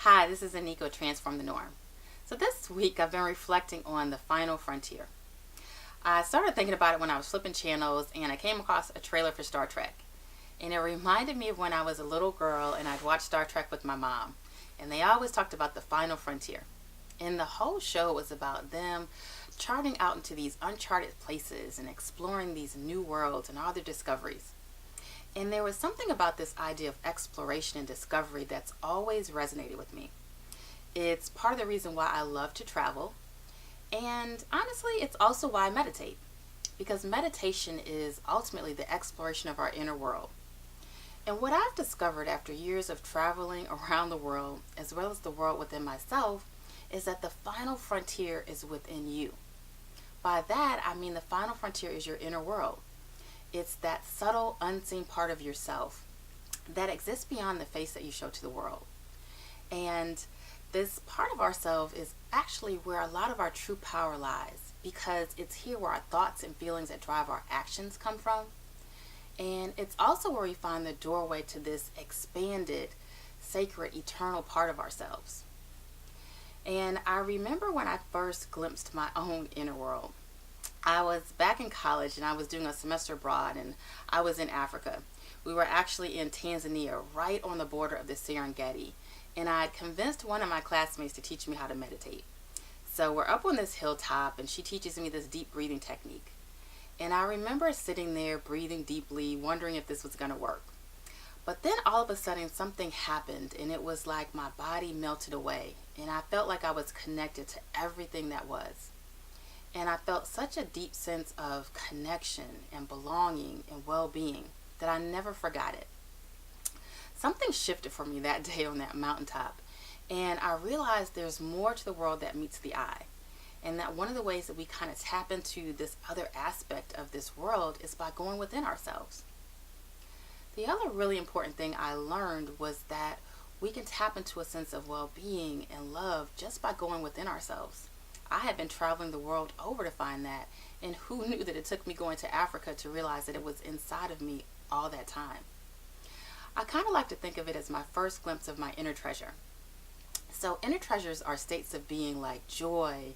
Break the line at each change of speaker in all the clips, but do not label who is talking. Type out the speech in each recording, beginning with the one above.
Hi, this is Aniko Transform the Norm. So this week I've been reflecting on the final frontier. I started thinking about it when I was flipping channels and I came across a trailer for Star Trek. And it reminded me of when I was a little girl and I'd watch Star Trek with my mom. And they always talked about the final frontier. And the whole show was about them charting out into these uncharted places and exploring these new worlds and all their discoveries. And there was something about this idea of exploration and discovery that's always resonated with me. It's part of the reason why I love to travel. And honestly, it's also why I meditate. Because meditation is ultimately the exploration of our inner world. And what I've discovered after years of traveling around the world, as well as the world within myself, is that the final frontier is within you. By that, I mean the final frontier is your inner world. It's that subtle, unseen part of yourself that exists beyond the face that you show to the world. And this part of ourselves is actually where a lot of our true power lies, because it's here where our thoughts and feelings that drive our actions come from. And it's also where we find the doorway to this expanded, sacred, eternal part of ourselves. And I remember when I first glimpsed my own inner world. I was back in college and I was doing a semester abroad and I was in Africa. We were actually in Tanzania, right on the border of the Serengeti. And I had convinced one of my classmates to teach me how to meditate. So we're up on this hilltop and she teaches me this deep breathing technique. And I remember sitting there breathing deeply, wondering if this was going to work. But then all of a sudden something happened and it was like my body melted away and I felt like I was connected to everything that was. And I felt such a deep sense of connection and belonging and well-being that I never forgot it. Something shifted for me that day on that mountaintop. And I realized there's more to the world that meets the eye. And that one of the ways that we kind of tap into this other aspect of this world is by going within ourselves. The other really important thing I learned was that we can tap into a sense of well-being and love just by going within ourselves. I had been traveling the world over to find that, and who knew that it took me going to Africa to realize that it was inside of me all that time. I kind of like to think of it as my first glimpse of my inner treasure. So inner treasures are states of being like joy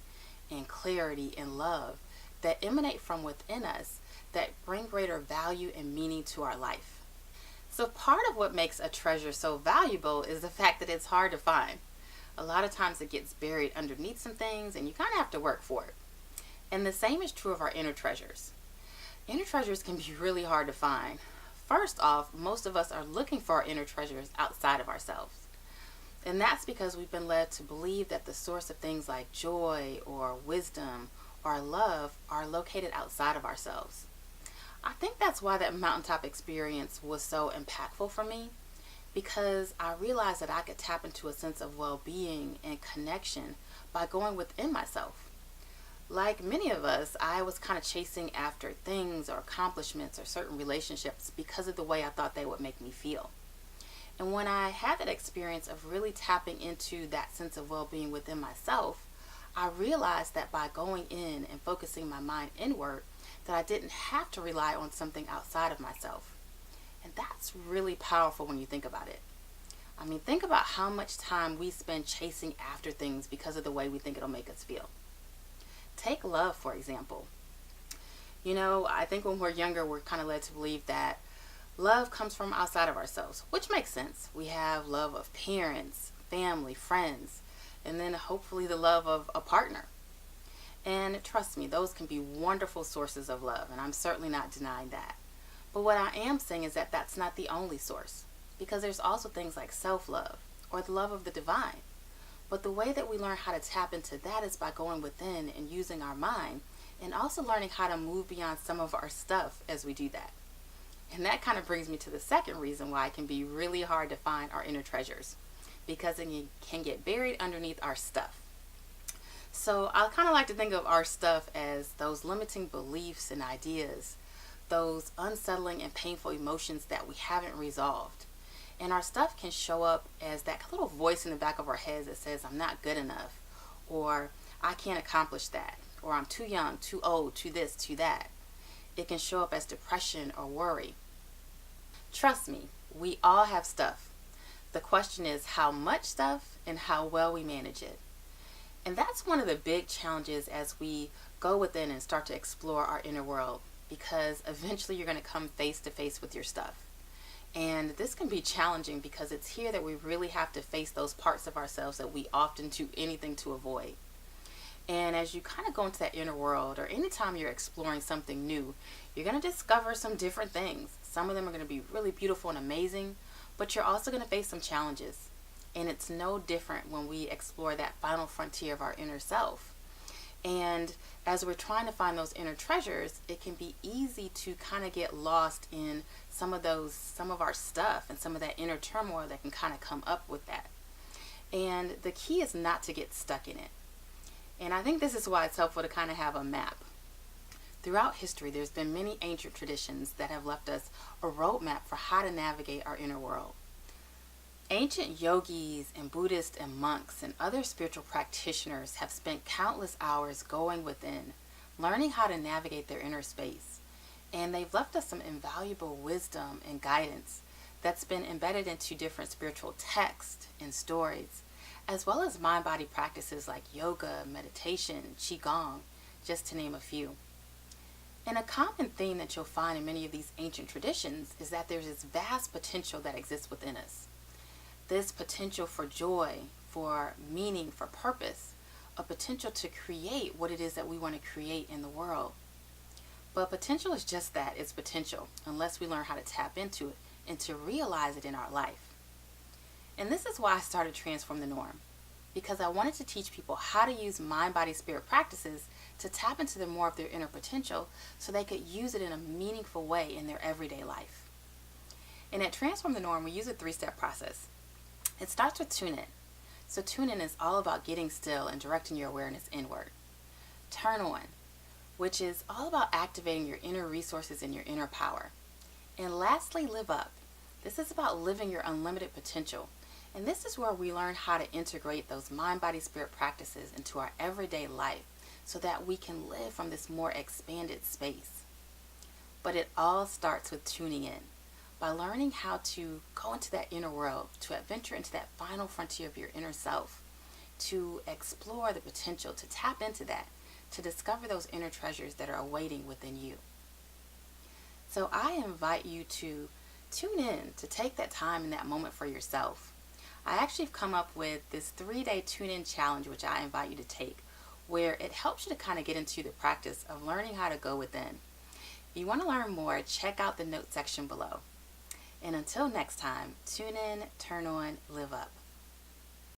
and clarity and love that emanate from within us that bring greater value and meaning to our life. So part of what makes a treasure so valuable is the fact that it's hard to find. A lot of times it gets buried underneath some things and you kind of have to work for it. And the same is true of our inner treasures. Inner treasures can be really hard to find. First off, most of us are looking for our inner treasures outside of ourselves. And that's because we've been led to believe that the source of things like joy or wisdom or love are located outside of ourselves. I think that's why that mountaintop experience was so impactful for me, because I realized that I could tap into a sense of well-being and connection by going within myself. Like many of us, I was kind of chasing after things or accomplishments or certain relationships because of the way I thought they would make me feel. And when I had that experience of really tapping into that sense of well-being within myself, I realized that by going in and focusing my mind inward, that I didn't have to rely on something outside of myself. And that's really powerful when you think about it. I mean, think about how much time we spend chasing after things because of the way we think it'll make us feel. Take love, for example. I think when we're younger, we're kind of led to believe that love comes from outside of ourselves, which makes sense. We have love of parents, family, friends, and then hopefully the love of a partner. And trust me, those can be wonderful sources of love, and I'm certainly not denying that. But what I am saying is that that's not the only source, because there's also things like self-love or the love of the divine. But the way that we learn how to tap into that is by going within and using our mind, and also learning how to move beyond some of our stuff as we do that. And that kind of brings me to the second reason why it can be really hard to find our inner treasures, because it can get buried underneath our stuff. So I kind of like to think of our stuff as those limiting beliefs and ideas, those unsettling and painful emotions that we haven't resolved. And our stuff can show up as that little voice in the back of our heads that says, I'm not good enough, or I can't accomplish that, or I'm too young, too old, too this, too that. It can show up as depression or worry. Trust me, we all have stuff. The question is how much stuff and how well we manage it. And that's one of the big challenges as we go within and start to explore our inner world, because eventually you're going to come face to face with your stuff. And this can be challenging because it's here that we really have to face those parts of ourselves that we often do anything to avoid. And as you kind of go into that inner world, or anytime you're exploring something new, you're going to discover some different things. Some of them are going to be really beautiful and amazing, but you're also going to face some challenges. And it's no different when we explore that final frontier of our inner self. And as we're trying to find those inner treasures, it can be easy to kind of get lost in some of our stuff and some of that inner turmoil that can kind of come up with that. And the key is not to get stuck in it. And I think this is why it's helpful to kind of have a map. Throughout history, there's been many ancient traditions that have left us a roadmap for how to navigate our inner world. Ancient yogis and Buddhists and monks and other spiritual practitioners have spent countless hours going within, learning how to navigate their inner space. And they've left us some invaluable wisdom and guidance that's been embedded into different spiritual texts and stories, as well as mind-body practices like yoga, meditation, qigong, just to name a few. And a common theme that you'll find in many of these ancient traditions is that there's this vast potential that exists within us. This potential for joy, for meaning, for purpose, a potential to create what it is that we want to create in the world. But potential is just that, it's potential, unless we learn how to tap into it and to realize it in our life. And this is why I started Transform the Norm, because I wanted to teach people how to use mind, body, spirit practices to tap into more of their inner potential so they could use it in a meaningful way in their everyday life. And at Transform the Norm, we use a 3-step process. It starts with tune in. So tune in is all about getting still and directing your awareness inward. Turn on, which is all about activating your inner resources and your inner power. And lastly, live up. This is about living your unlimited potential. And this is where we learn how to integrate those mind, body, spirit practices into our everyday life so that we can live from this more expanded space. But it all starts with tuning in, by learning how to go into that inner world, to adventure into that final frontier of your inner self, to explore the potential, to tap into that, to discover those inner treasures that are awaiting within you. So I invite you to tune in, to take that time and that moment for yourself. I actually have come up with this 3-day tune-in challenge, which I invite you to take, where it helps you to kind of get into the practice of learning how to go within. If you want to learn more, check out the notes section below. And until next time, tune in, turn on, live up.